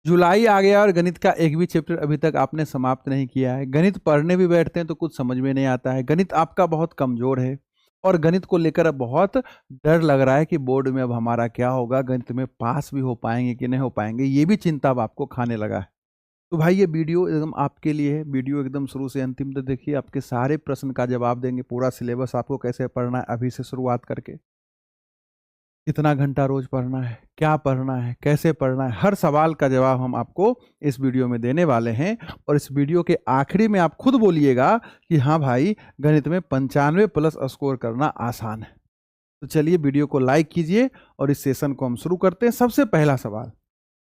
जुलाई आ गया और गणित का एक भी चैप्टर अभी तक आपने समाप्त नहीं किया है। गणित पढ़ने भी बैठते हैं तो कुछ समझ में नहीं आता है। गणित आपका बहुत कमजोर है और गणित को लेकर अब बहुत डर लग रहा है कि बोर्ड में अब हमारा क्या होगा, गणित में पास भी हो पाएंगे कि नहीं हो पाएंगे, ये भी चिंता अब आपको खाने लगा है। तो भाई ये वीडियो एकदम आपके लिए है। वीडियो एकदम शुरू से अंतिम तक देखिए, आपके सारे प्रश्न का जवाब देंगे। पूरा सिलेबस आपको कैसे पढ़ना है अभी से शुरुआत करके, कितना घंटा रोज पढ़ना है, क्या पढ़ना है, कैसे पढ़ना है, हर सवाल का जवाब हम आपको इस वीडियो में देने वाले हैं। और इस वीडियो के आखिरी में आप खुद बोलिएगा कि हाँ भाई, गणित में 95+ स्कोर करना आसान है। तो चलिए वीडियो को लाइक कीजिए और इस सेशन को हम शुरू करते हैं। सबसे पहला सवाल,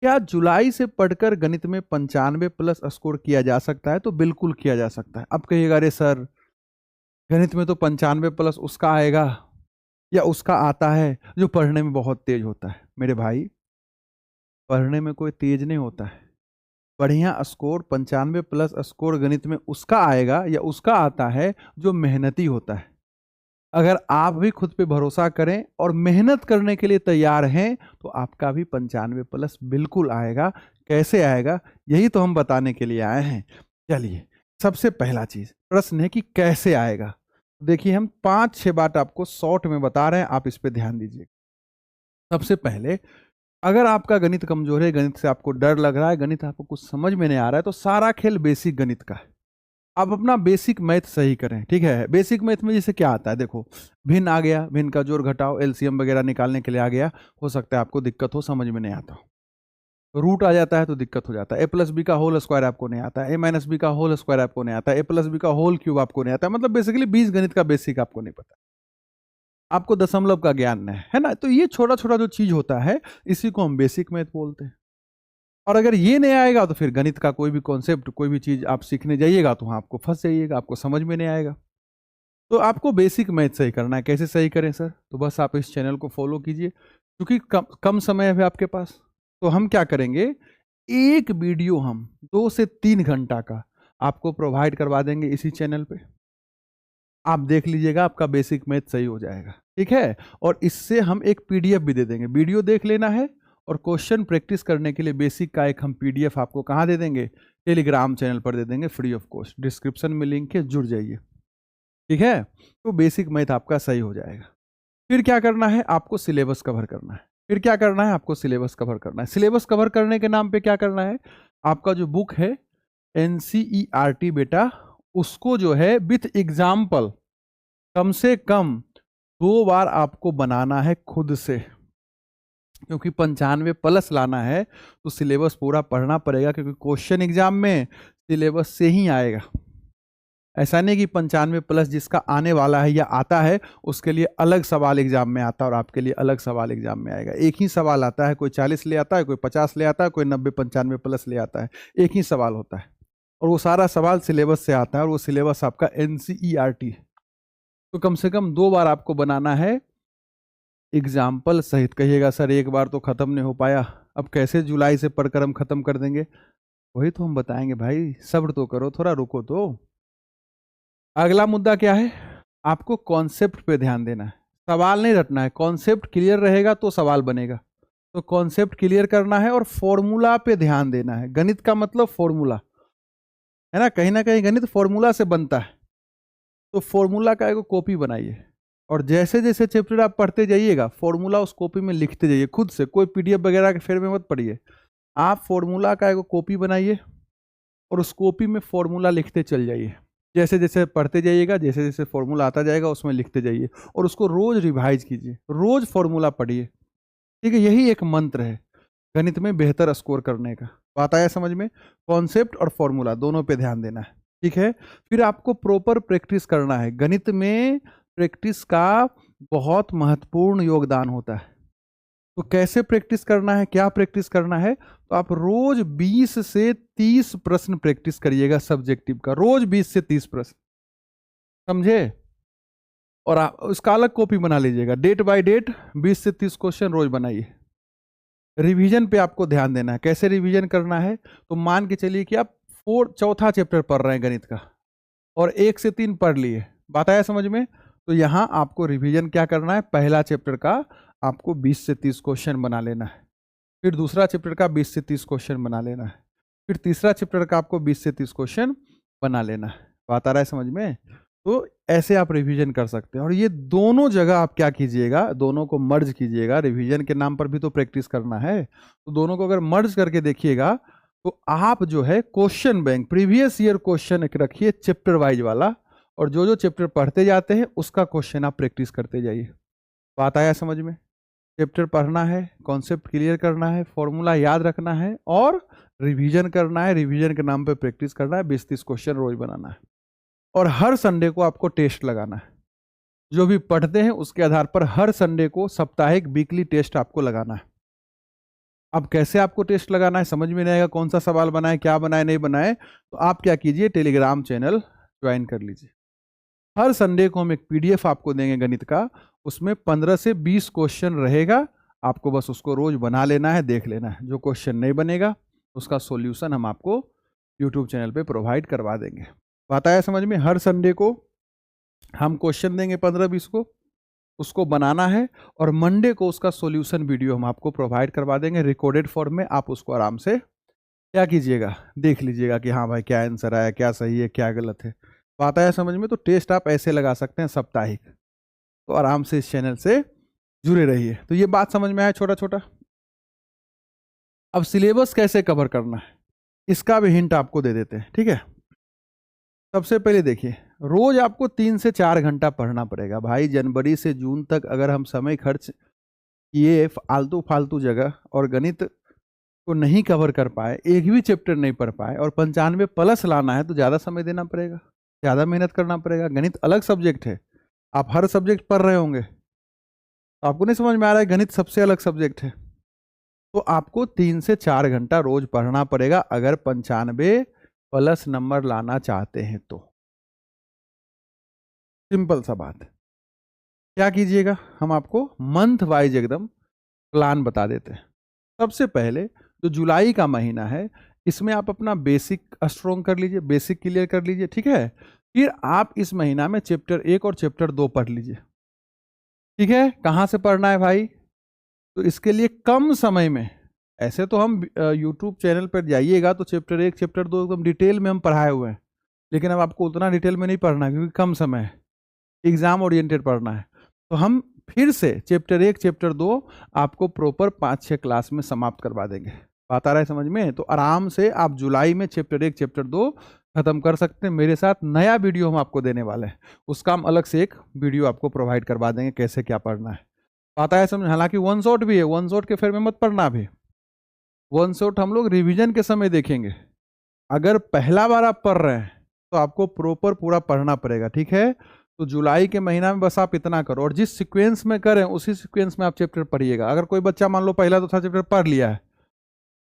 क्या जुलाई से पढ़कर गणित में 95+ स्कोर किया जा सकता है? तो बिल्कुल किया जा सकता है। अब कहिएगा अरे सर, गणित में तो 95+ उसका आएगा या उसका आता है जो पढ़ने में बहुत तेज होता है। मेरे भाई, पढ़ने में कोई तेज नहीं होता है। बढ़िया स्कोर 95+ स्कोर गणित में उसका आएगा या उसका आता है जो मेहनती होता है। अगर आप भी खुद पे भरोसा करें और मेहनत करने के लिए तैयार हैं तो आपका भी 95+ बिल्कुल आएगा। कैसे आएगा, यही तो हम बताने के लिए आए हैं। चलिए, सबसे पहला चीज प्रश्न है कि कैसे आएगा। देखिए, हम 5-6 बात आपको शॉर्ट में बता रहे हैं, आप इस पे ध्यान दीजिए। सबसे पहले, अगर आपका गणित कमजोर है, गणित से आपको डर लग रहा है, गणित आपको कुछ समझ में नहीं आ रहा है, तो सारा खेल बेसिक गणित का है। आप अपना बेसिक मैथ सही करें, ठीक है। बेसिक मैथ में जैसे क्या आता है, देखो, भिन्न आ गया, भिन्न का जोड़ घटाव एलसीएम वगैरह निकालने के लिए आ गया। हो सकता है आपको दिक्कत हो, समझ में नहीं आता हो। रूट आ जाता है तो दिक्कत हो जाता है। a+b का होल स्क्वायर आपको नहीं आता है, a-b का होल स्क्वायर आपको नहीं आता है, a+b का होल क्यूब आपको नहीं आता है। मतलब बेसिकली बीज गणित का बेसिक आपको नहीं पता, आपको दशमलव का ज्ञान नहीं है ना। तो ये छोटा छोटा जो चीज होता है, इसी को हम बेसिक मैथ बोलते हैं। और अगर ये नहीं आएगा तो फिर गणित का कोई भी कॉन्सेप्ट, कोई भी चीज आप सीखने जाइएगा तो वहां आपको फंस जाइएगा, आपको समझ में नहीं आएगा। तो आपको बेसिक मैथ सही करना है। कैसे सही करें सर? तो बस आप इस चैनल को फॉलो कीजिए, क्योंकि कम समय है आपके पास। तो हम क्या करेंगे, एक वीडियो हम 2 से 3 घंटा का आपको प्रोवाइड करवा देंगे इसी चैनल पे। आप देख लीजिएगा, आपका बेसिक मैथ सही हो जाएगा, ठीक है। और इससे हम एक पीडीएफ भी दे देंगे। वीडियो देख लेना है और क्वेश्चन प्रैक्टिस करने के लिए बेसिक का एक हम पीडीएफ आपको कहाँ दे देंगे, टेलीग्राम चैनल पर दे देंगे, फ्री ऑफ कॉस्ट। डिस्क्रिप्शन में लिंक है, जुड़ जाइए, ठीक है। तो बेसिक मैथ आपका सही हो जाएगा। फिर क्या करना है, आपको सिलेबस कवर करना है। फिर क्या करना है, आपको सिलेबस कवर करना है। सिलेबस कवर करने के नाम पे क्या करना है, आपका जो बुक है एनसीईआरटी बेटा, उसको जो है विथ एग्जाम्पल कम से कम 2 बार आपको बनाना है खुद से। क्योंकि 95+ लाना है तो सिलेबस पूरा पढ़ना पड़ेगा, क्योंकि क्वेश्चन एग्जाम में सिलेबस से ही आएगा। ऐसा नहीं कि 95+ जिसका आने वाला है या आता है उसके लिए अलग सवाल एग्जाम में आता है और आपके लिए अलग सवाल एग्जाम में आएगा। एक ही सवाल आता है, कोई 40 ले आता है, कोई 50 ले आता है, कोई 90-95+ ले आता है। एक ही सवाल होता है और वो सारा सवाल सिलेबस से आता है, और वो सिलेबस आपका एनसीईआरटी है। तो कम से कम 2 बार आपको बनाना है एग्जाम्पल सहित। कहिएगा सर एक बार तो खत्म नहीं हो पाया, अब कैसे जुलाई से पढ़कर हम खत्म कर देंगे? वही तो हम बताएंगे भाई, सब्र तो करो, थोड़ा रुको तो। अगला मुद्दा क्या है, आपको कॉन्सेप्ट पे ध्यान देना है, सवाल नहीं रटना है। कॉन्सेप्ट क्लियर रहेगा तो सवाल बनेगा। तो कॉन्सेप्ट क्लियर करना है और फॉर्मूला पे ध्यान देना है। गणित का मतलब फॉर्मूला है ना, कहीं ना कहीं गणित फॉर्मूला से बनता है। तो फॉर्मूला का एक कॉपी बनाइए और जैसे जैसे चैप्टर आप पढ़ते जाइएगा, फॉर्मूला उस कॉपी में लिखते जाइए खुद से। कोई पीडीएफ वगैरह के फेर में मत पढ़िए, आप फॉर्मूला का एक कॉपी बनाइए और उस कॉपी में फॉर्मूला लिखते चल जाइए। जैसे जैसे पढ़ते जाइएगा, जैसे जैसे फॉर्मूला आता जाएगा उसमें लिखते जाइए और उसको रोज रिवाइज कीजिए, रोज फॉर्मूला पढ़िए, ठीक है। यही एक मंत्र है गणित में बेहतर स्कोर करने का। बात आया समझ में? कॉन्सेप्ट और फॉर्मूला दोनों पे ध्यान देना है, ठीक है। फिर आपको प्रॉपर प्रैक्टिस करना है। गणित में प्रैक्टिस का बहुत महत्वपूर्ण योगदान होता है। तो कैसे प्रैक्टिस करना है, क्या प्रैक्टिस करना है? तो आप रोज 20 से 30 प्रश्न प्रैक्टिस करिएगा सब्जेक्टिव का, रोज 20 से 30 प्रश्न, समझे। और आप उसका अलग कॉपी बना लीजिएगा, डेट बाय डेट 20 से 30 क्वेश्चन रोज बनाइए। रिवीजन पे आपको ध्यान देना है। कैसे रिवीजन करना है? तो मान के चलिए कि आप चौथा चैप्टर पढ़ रहे हैं गणित का और 1 से 3 पढ़ लिए, बात आया समझ में? तो यहाँ आपको रिवीजन क्या करना है, पहला चैप्टर का आपको 20 से 30 क्वेश्चन बना लेना है। फिर दूसरा चैप्टर का 20 से 30 क्वेश्चन बना लेना है, फिर तीसरा चैप्टर का आपको 20 से 30 क्वेश्चन बना लेना है। बात आ रहा है समझ में? तो ऐसे आप रिवीजन कर सकते हैं। और ये दोनों जगह आप क्या कीजिएगा, दोनों को मर्ज कीजिएगा। रिवीजन के नाम पर भी तो प्रैक्टिस करना है, तो दोनों को अगर मर्ज करके देखिएगा तो आप जो है question bank previous year question रखिए चैप्टर वाइज वाला, और जो जो चैप्टर पढ़ते जाते हैं उसका क्वेश्चन आप प्रैक्टिस करते जाइए। बात आया समझ में? चैप्टर पढ़ना है, कॉन्सेप्ट क्लियर करना है, फॉर्मूला याद रखना है और रिवीजन करना है। रिवीजन के नाम पे प्रैक्टिस करना है, 20-30 क्वेश्चन रोज बनाना है। और हर संडे को आपको टेस्ट लगाना है। जो भी पढ़ते हैं उसके आधार पर हर संडे को साप्ताहिक वीकली टेस्ट आपको लगाना है। अब कैसे आपको टेस्ट लगाना है समझ में नहीं आएगा, कौन सा सवाल बनाए, क्या बनाए, नहीं बनाए, तो आप क्या कीजिए, टेलीग्राम चैनल ज्वाइन कर लीजिए। हर संडे को हम एक पीडीएफ आपको देंगे गणित का, उसमें 15 से 20 क्वेश्चन रहेगा। आपको बस उसको रोज बना लेना है, देख लेना है। जो क्वेश्चन नहीं बनेगा उसका सॉल्यूशन हम आपको यूट्यूब चैनल पे प्रोवाइड करवा देंगे। बात आया समझ में? हर संडे को हम क्वेश्चन देंगे 15-20 को, उसको बनाना है, और मंडे को उसका सॉल्यूशन वीडियो हम आपको प्रोवाइड करवा देंगे रिकॉर्डेड फॉर्म में। आप उसको आराम से क्या कीजिएगा, देख लीजिएगा कि हाँ भाई क्या आंसर आया, क्या सही है, क्या गलत है। बात आया समझ में? तो टेस्ट आप ऐसे लगा सकते हैं साप्ताहिक। तो आराम से इस चैनल से जुड़े रहिए। तो ये बात समझ में आया छोटा छोटा। अब सिलेबस कैसे कवर करना है इसका भी हिंट आपको दे देते हैं, ठीक है? सबसे पहले देखिए, रोज आपको 3 से 4 घंटा पढ़ना पड़ेगा भाई। जनवरी से जून तक अगर हम समय खर्च किए फालतू फालतू जगह और गणित को नहीं कवर कर पाए, एक भी चैप्टर नहीं पढ़ पाए, और 95 प्लस लाना है तो ज़्यादा समय देना पड़ेगा, ज़्यादा मेहनत करना पड़ेगा। गणित अलग सब्जेक्ट है, आप हर सब्जेक्ट पढ़ रहे होंगे तो आपको नहीं समझ में आ रहा है, गणित सबसे अलग सब्जेक्ट है। तो आपको 3 से 4 घंटा रोज पढ़ना पड़ेगा अगर 95 प्लस नंबर लाना चाहते हैं तो। सिंपल सा बात। क्या कीजिएगा, हम आपको मंथ वाइज एकदम प्लान बता देते हैं। सबसे पहले जो जुलाई का महीना है इसमें आप अपना बेसिक स्ट्रॉन्ग कर लीजिए, बेसिक क्लियर कर लीजिए, ठीक है? फिर आप इस महीना में चैप्टर 1 और चैप्टर 2 पढ़ लीजिए, ठीक है? कहाँ से पढ़ना है भाई? तो इसके लिए कम समय में, ऐसे तो हम यूट्यूब चैनल पर जाइएगा तो चैप्टर 1 चैप्टर 2 एकदम डिटेल में हम पढ़ाए हुए हैं, लेकिन अब आपको उतना डिटेल में नहीं पढ़ना है क्योंकि कम समय है, एग्जाम ओरिएंटेड पढ़ना है। तो हम फिर से चैप्टर 1 चैप्टर 2 आपको प्रॉपर 5-6 क्लास में समाप्त करवा देंगे। बात आ रहा है समझ में? तो आराम से आप जुलाई में चैप्टर 1 चैप्टर 2 खत्म कर सकते हैं। मेरे साथ नया वीडियो हम आपको देने वाले हैं, उसका हम अलग से एक वीडियो आपको प्रोवाइड करवा देंगे कैसे क्या पढ़ना है। बात आया समझ? हालांकि वन शॉट भी है, वन शॉट के फेर में मत पढ़ना भी। वन शॉट हम लोग रिवीजन के समय देखेंगे। अगर पहला बार आप पढ़ रहे हैं तो आपको प्रॉपर पूरा पढ़ना पड़ेगा, ठीक है? तो जुलाई के महीना में बस आप इतना करो, और जिस सीक्वेंस में करें उसी सीक्वेंस में आप चैप्टर पढ़िएगा। अगर कोई बच्चा मान लो पहला दूसरा चैप्टर पढ़ लिया है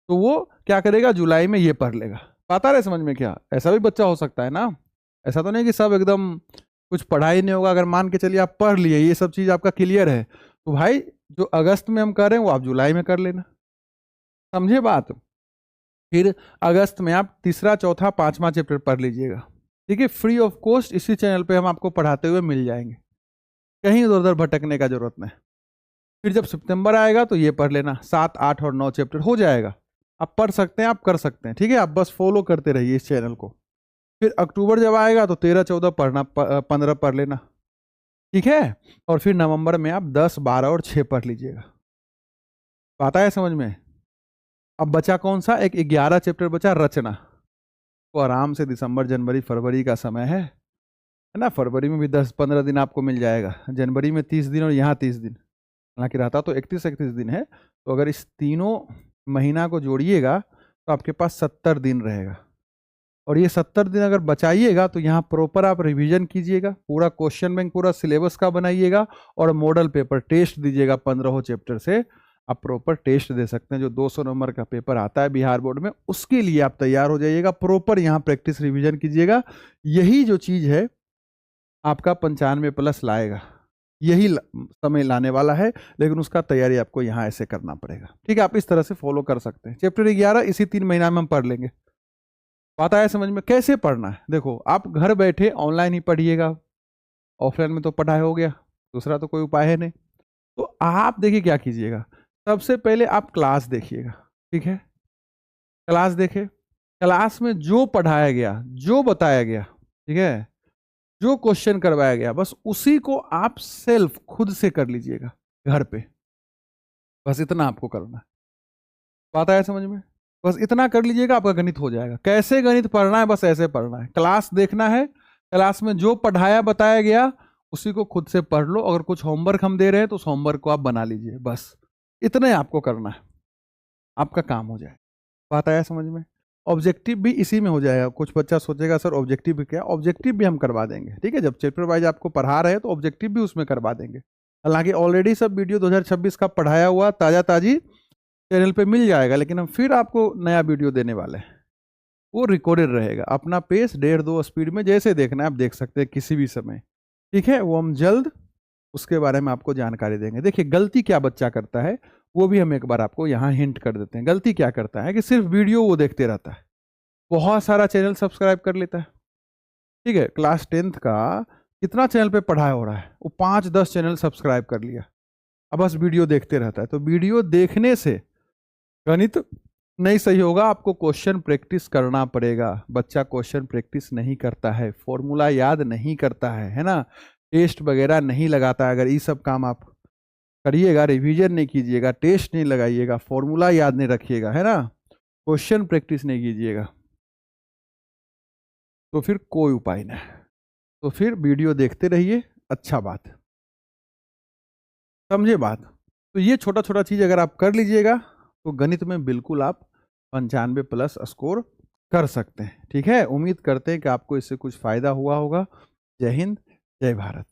तो वो क्या करेगा, जुलाई में ये पढ़ लेगा। पता रहे समझ में? क्या ऐसा भी बच्चा हो सकता है ना, ऐसा तो नहीं कि सब एकदम कुछ पढ़ा ही नहीं होगा। अगर मान के चलिए आप पढ़ लिए, ये सब चीज़ आपका क्लियर है, तो भाई जो अगस्त में हम कर रहे हैं वो आप जुलाई में कर लेना। समझे बात? फिर अगस्त में आप तीसरा चौथा पांचवा चैप्टर पढ़ लीजिएगा, ठीक है? फ्री ऑफ कॉस्ट इसी चैनल पे हम आपको पढ़ाते हुए मिल जाएंगे, कहीं इधर उधर भटकने का जरूरत नहीं। फिर जब सितंबर आएगा तो ये पढ़ लेना, 7, 8 और 9 चैप्टर हो जाएगा। आप पढ़ सकते हैं, आप कर सकते हैं, ठीक है? आप बस फॉलो करते रहिए इस चैनल को। फिर अक्टूबर जब आएगा तो 13, 14 पढ़ना, 15 पढ़ लेना, ठीक है? और फिर नवंबर में आप 10, 12 और 6 पढ़ लीजिएगा। बात आया समझ में? अब बचा कौन सा? एक 11 चैप्टर बचा, रचना। तो आराम से दिसंबर जनवरी फरवरी का समय है ना? फरवरी में भी 10-15 दिन आपको मिल जाएगा, जनवरी में 30 दिन और यहाँ 30 दिन, हालांकि रहता तो 31 दिन है। तो अगर इस तीनों महीना को जोड़िएगा तो आपके पास 70 दिन रहेगा, और ये 70 दिन अगर बचाइएगा तो यहाँ प्रॉपर आप रिवीजन कीजिएगा, पूरा क्वेश्चन बैंक पूरा सिलेबस का बनाइएगा, और मॉडल पेपर टेस्ट दीजिएगा 15 चैप्टर से। आप प्रॉपर टेस्ट दे सकते हैं, जो 200 नंबर का पेपर आता है बिहार बोर्ड में, उसके लिए आप तैयार हो जाइएगा। प्रॉपर यहाँ प्रैक्टिस रिवीजन कीजिएगा। यही जो चीज़ है आपका 95 प्लस लाएगा, यही समय लाने वाला है, लेकिन उसका तैयारी आपको यहाँ ऐसे करना पड़ेगा, ठीक है? आप इस तरह से फॉलो कर सकते हैं। चैप्टर 11 इसी 3 महीना में हम पढ़ लेंगे। बात आया समझ में? कैसे पढ़ना है देखो, आप घर बैठे ऑनलाइन ही पढ़िएगा, ऑफलाइन में तो पढ़ाई हो गया, दूसरा तो कोई उपाय है नहीं। तो आप देखिए क्या कीजिएगा, सबसे पहले आप क्लास देखिएगा, ठीक है? क्लास देखे, क्लास में जो पढ़ाया गया, जो बताया गया, ठीक है, जो क्वेश्चन करवाया गया, बस उसी को आप सेल्फ खुद से कर लीजिएगा घर पे। बस इतना आपको करना है। बात आया समझ में? बस इतना कर लीजिएगा, आपका गणित हो जाएगा। कैसे गणित पढ़ना है? बस ऐसे पढ़ना है। क्लास देखना है, क्लास में जो पढ़ाया बताया गया उसी को खुद से पढ़ लो। अगर कुछ होमवर्क हम दे रहे हैं तो उस होमवर्क को आप बना लीजिए। बस इतना ही आपको करना है, आपका काम हो जाए। बात आया समझ में? ऑब्जेक्टिव भी इसी में हो जाएगा। कुछ बच्चा सोचेगा सर ऑब्जेक्टिव भी क्या? ऑब्जेक्टिव भी हम करवा देंगे, ठीक है? जब चैप्टर वाइज आपको पढ़ा रहे हैं तो ऑब्जेक्टिव भी उसमें करवा देंगे। हालांकि ऑलरेडी सब वीडियो 2026 का पढ़ाया हुआ ताज़ा ताजी चैनल पे मिल जाएगा, लेकिन हम फिर आपको नया वीडियो देने वाले हैं। वो रिकॉर्डेड रहेगा, अपना पेस 1.5-2 स्पीड में जैसे देखना है आप देख सकते हैं किसी भी समय, ठीक है? वो हम जल्द उसके बारे में आपको जानकारी देंगे। देखिए गलती क्या बच्चा करता है वो भी हम एक बार आपको यहाँ हिंट कर देते हैं। गलती क्या करता है कि सिर्फ वीडियो वो देखते रहता है, बहुत सारा चैनल सब्सक्राइब कर लेता है, ठीक है? क्लास 10th का कितना चैनल पे पढ़ाया हो रहा है, वो 5-10 चैनल सब्सक्राइब कर लिया, अब बस वीडियो देखते रहता है। तो वीडियो देखने से गणित नहीं सही होगा, आपको क्वेश्चन प्रैक्टिस करना पड़ेगा। बच्चा क्वेश्चन प्रैक्टिस नहीं करता है, फॉर्मूला याद नहीं करता है ना, टेस्ट वगैरह नहीं लगाता है। अगर ये सब काम आप करिएगा, रिवीजन नहीं कीजिएगा, टेस्ट नहीं लगाइएगा, फॉर्मूला याद नहीं रखिएगा, है ना, क्वेश्चन प्रैक्टिस नहीं कीजिएगा, तो फिर कोई उपाय नहीं। तो फिर वीडियो देखते रहिए, अच्छा बात, समझे बात? तो ये छोटा छोटा चीज़ अगर आप कर लीजिएगा तो गणित में बिल्कुल आप 95+ स्कोर कर सकते हैं, ठीक है? उम्मीद करते हैं कि आपको इससे कुछ फ़ायदा हुआ होगा। जय हिंद, जय भारत।